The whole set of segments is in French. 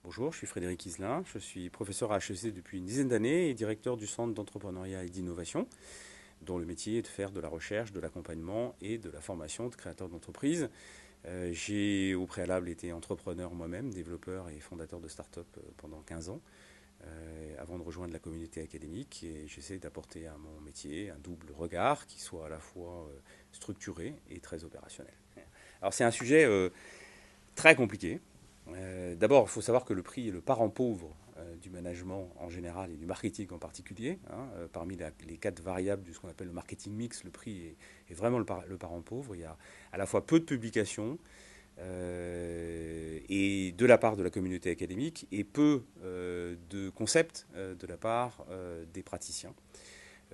Bonjour, je suis Frédéric Iselin, je suis professeur à HEC depuis une dizaine d'années et directeur du Centre d'entrepreneuriat et d'innovation, dont le métier est de faire de la recherche, de l'accompagnement et de la formation de créateurs d'entreprises. J'ai au préalable été entrepreneur moi-même, développeur et fondateur de start-up pendant 15 ans, avant de rejoindre la communauté académique, et j'essaie d'apporter à mon métier un double regard qui soit à la fois structuré et très opérationnel. Alors c'est un sujet très compliqué. D'abord, il faut savoir que le prix est le parent pauvre du management en général et du marketing en particulier. Parmi les 4 variables de ce qu'on appelle le marketing mix, le prix est vraiment le parent pauvre. Il y a à la fois peu de publications et de la part de la communauté académique et peu de concepts de la part des praticiens.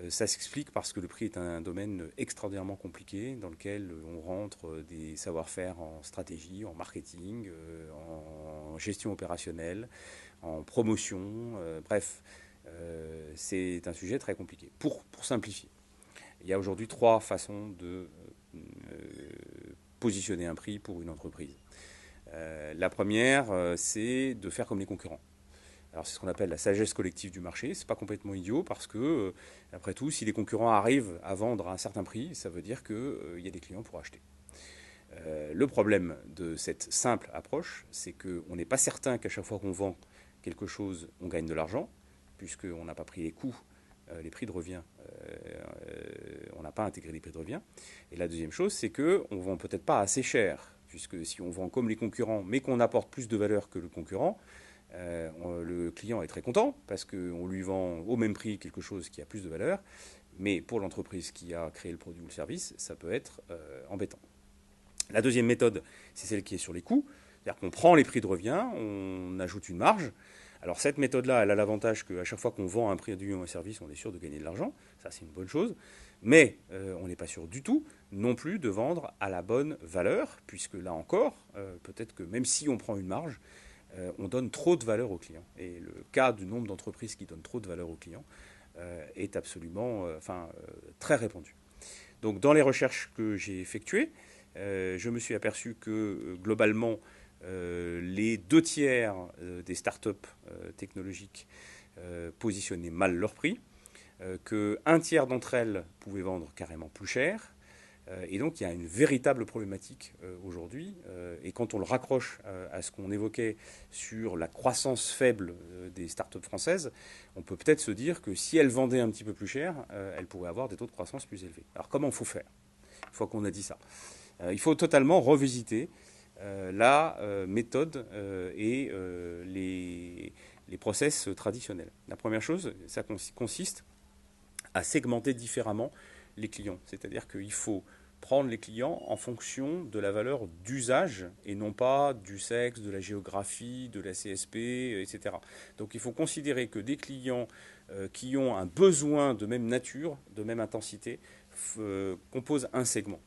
Ça s'explique parce que le prix est un domaine extraordinairement compliqué dans lequel on rentre des savoir-faire en stratégie, en marketing, en gestion opérationnelle, en promotion. Bref, c'est un sujet très compliqué. Pour simplifier, il y a aujourd'hui 3 façons de positionner un prix pour une entreprise. La première, c'est de faire comme les concurrents. Alors c'est ce qu'on appelle la sagesse collective du marché. C'est pas complètement idiot parce que, après tout, si les concurrents arrivent à vendre à un certain prix, ça veut dire qu'il y a des clients pour acheter. Le problème de cette simple approche, c'est qu'on n'est pas certain qu'à chaque fois qu'on vend quelque chose, on gagne de l'argent, puisqu'on n'a pas pris les coûts, les prix de revient, on n'a pas intégré les prix de revient. Et la deuxième chose, c'est qu'on ne vend peut-être pas assez cher, puisque si on vend comme les concurrents, mais qu'on apporte plus de valeur que le concurrent, le client est très content parce qu'on lui vend au même prix quelque chose qui a plus de valeur, mais pour l'entreprise qui a créé le produit ou le service, ça peut être embêtant. La deuxième méthode, c'est celle qui est sur les coûts, c'est-à-dire qu'on prend les prix de revient, on ajoute une marge. Alors cette méthode-là, elle a l'avantage qu'à chaque fois qu'on vend un produit ou un service, on est sûr de gagner de l'argent, ça c'est une bonne chose, mais on n'est pas sûr du tout non plus de vendre à la bonne valeur, puisque là encore, peut-être que même si on prend une marge, on donne trop de valeur aux clients. Et le cas du nombre d'entreprises qui donnent trop de valeur aux clients est absolument très répandu. Donc dans les recherches que j'ai effectuées, je me suis aperçu que globalement, les 2 tiers des startups technologiques positionnaient mal leur prix, qu'un tiers d'entre elles pouvaient vendre carrément plus cher. Et donc il y a une véritable problématique aujourd'hui. Et quand on le raccroche à ce qu'on évoquait sur la croissance faible des startups françaises, on peut peut-être se dire que si elles vendaient un petit peu plus cher, elles pourraient avoir des taux de croissance plus élevés. Alors comment il faut faire une fois qu'on a dit ça? Il faut totalement revisiter la méthode et les process traditionnels. La première chose, ça consiste à segmenter différemment les clients. C'est-à-dire qu'il faut prendre les clients en fonction de la valeur d'usage et non pas du sexe, de la géographie, de la CSP, etc. Donc il faut considérer que des clients qui ont un besoin de même nature, de même intensité, composent un segment.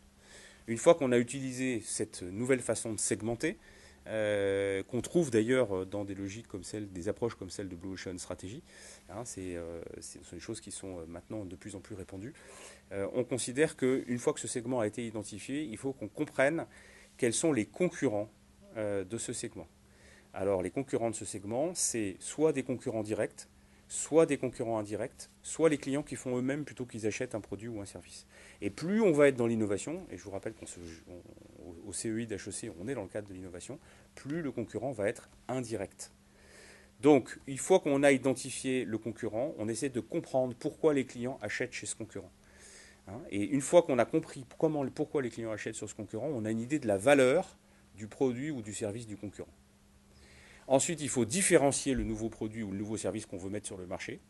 Une fois qu'on a utilisé cette nouvelle façon de segmenter, qu'on trouve d'ailleurs dans des logiques comme celle, des approches comme celle de Blue Ocean Strategy, ce sont des choses qui sont maintenant de plus en plus répandues. On considère qu'une fois que ce segment a été identifié, il faut qu'on comprenne quels sont les concurrents de ce segment. Alors les concurrents de ce segment, c'est soit des concurrents directs, soit des concurrents indirects, soit les clients qui font eux-mêmes plutôt qu'ils achètent un produit ou un service. Et plus on va être dans l'innovation, et je vous rappelle qu'au CEI d'HEC, on est dans le cadre de l'innovation, plus le concurrent va être indirect. Donc, une fois qu'on a identifié le concurrent, on essaie de comprendre pourquoi les clients achètent chez ce concurrent. Et une fois qu'on a compris pourquoi les clients achètent sur ce concurrent, on a une idée de la valeur du produit ou du service du concurrent. Ensuite, il faut différencier le nouveau produit ou le nouveau service qu'on veut mettre sur le marché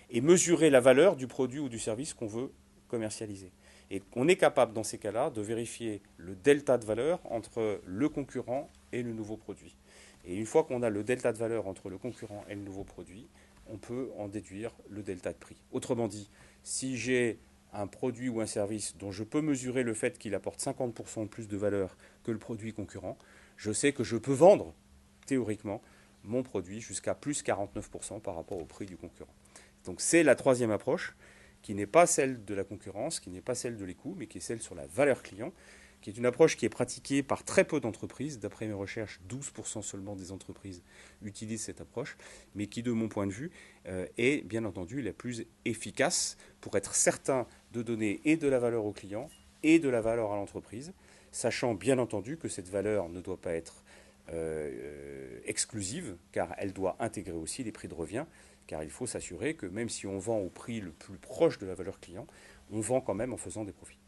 et mesurer la valeur du produit ou du service qu'on veut commercialiser. Et on est capable, dans ces cas-là, de vérifier le delta de valeur entre le concurrent et le nouveau produit. Et une fois qu'on a le delta de valeur entre le concurrent et le nouveau produit, on peut en déduire le delta de prix. Autrement dit, si j'ai un produit ou un service dont je peux mesurer le fait qu'il apporte 50% de plus de valeur que le produit concurrent, je sais que je peux vendre, théoriquement, mon produit jusqu'à plus 49% par rapport au prix du concurrent. Donc c'est la troisième approche, qui n'est pas celle de la concurrence, qui n'est pas celle de l'écout, mais qui est celle sur la valeur client, qui est une approche qui est pratiquée par très peu d'entreprises. D'après mes recherches, 12% seulement des entreprises utilisent cette approche, mais qui, de mon point de vue, est bien entendu la plus efficace pour être certain de donner et de la valeur au client et de la valeur à l'entreprise, sachant bien entendu que cette valeur ne doit pas être exclusive, car elle doit intégrer aussi les prix de revient, car il faut s'assurer que même si on vend au prix le plus proche de la valeur client, on vend quand même en faisant des profits.